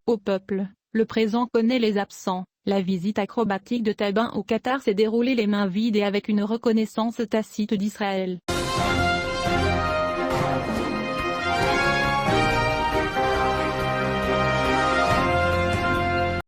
Au peuple, le présent connaît les absents. La visite acrobatique de Tebboune au Qatar s'est déroulée les mains vides et avec une reconnaissance tacite d'Israël.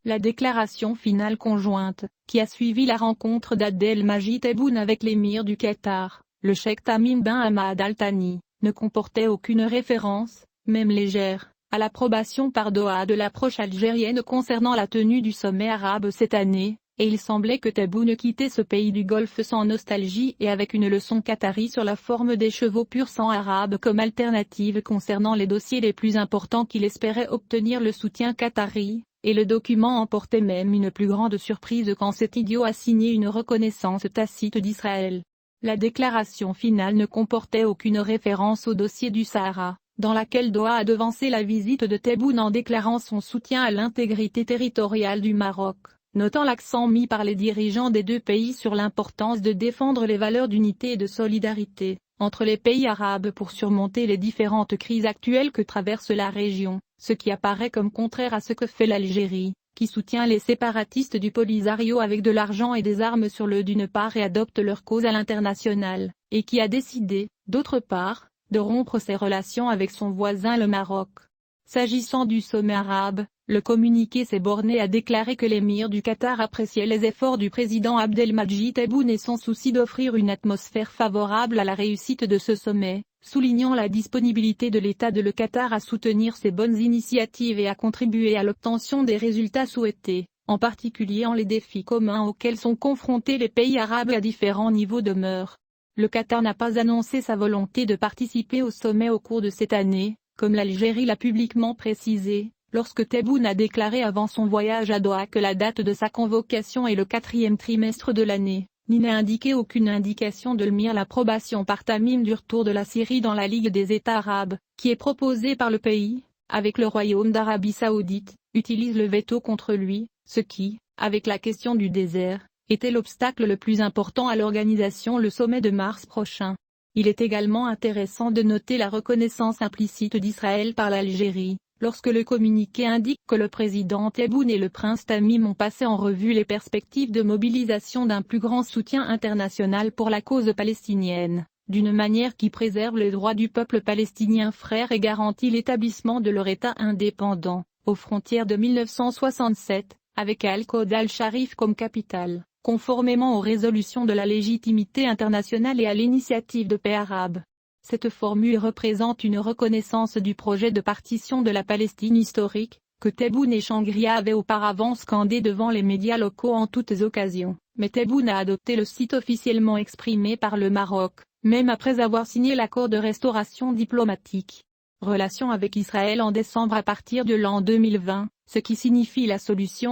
La déclaration finale conjointe, qui a suivi la rencontre d'Abdelmajid Tebboune avec l'émir du Qatar, le cheikh Tamim bin Hamad Al Thani, ne comportait aucune référence, même légère, à l'approbation par Doha de l'approche algérienne concernant la tenue du sommet arabe cette année, et il semblait que Tebboune quittait ce pays du Golfe sans nostalgie et avec une leçon qatari sur la forme des chevaux pur sang arabes comme alternative concernant les dossiers les plus importants qu'il espérait obtenir le soutien qatari. Et le document emportait même une plus grande surprise quand cet idiot a signé une reconnaissance tacite d'Israël. La déclaration finale ne comportait aucune référence au dossier du Sahara, dans laquelle Doha a devancé la visite de Tebboune en déclarant son soutien à l'intégrité territoriale du Maroc, notant l'accent mis par les dirigeants des deux pays sur l'importance de défendre les valeurs d'unité et de solidarité entre les pays arabes pour surmonter les différentes crises actuelles que traverse la région, ce qui apparaît comme contraire à ce que fait l'Algérie, qui soutient les séparatistes du Polisario avec de l'argent et des armes sur le d'une part et adopte leur cause à l'international, et qui a décidé, d'autre part, de rompre ses relations avec son voisin le Maroc. S'agissant du sommet arabe, le communiqué s'est borné à déclarer que l'émir du Qatar appréciait les efforts du président Abdelmajid Tebboune et son souci d'offrir une atmosphère favorable à la réussite de ce sommet, soulignant la disponibilité de l'État de le Qatar à soutenir ces bonnes initiatives et à contribuer à l'obtention des résultats souhaités, en particulier en les défis communs auxquels sont confrontés les pays arabes à différents niveaux de mœurs. Le Qatar n'a pas annoncé sa volonté de participer au sommet au cours de cette année, comme l'Algérie l'a publiquement précisé, lorsque Tebboune a déclaré avant son voyage à Doha que la date de sa convocation est le 4e trimestre de l'année, ni n'a indiqué aucune indication de l'approbation par Tamim du retour de la Syrie dans la Ligue des États arabes, qui est proposée par le pays, avec le Royaume d'Arabie Saoudite, utilise le veto contre lui, ce qui, avec la question du désert, était l'obstacle le plus important à l'organisation le sommet de mars prochain. Il est également intéressant de noter la reconnaissance implicite d'Israël par l'Algérie, lorsque le communiqué indique que le président Tebboune et le prince Tamim ont passé en revue les perspectives de mobilisation d'un plus grand soutien international pour la cause palestinienne, d'une manière qui préserve les droits du peuple palestinien frère et garantit l'établissement de leur État indépendant, aux frontières de 1967, avec Al-Quds al-Sharif comme capitale, conformément aux résolutions de la légitimité internationale et à l'initiative de paix arabe. Cette formule représente une reconnaissance du projet de partition de la Palestine historique, que Tebboune et Shangri-La avaient auparavant scandé devant les médias locaux en toutes occasions, mais Tebboune a adopté le site officiellement exprimé par le Maroc, même après avoir signé l'accord de restauration diplomatique. Relations avec Israël en décembre à partir de l'an 2020, ce qui signifie la solution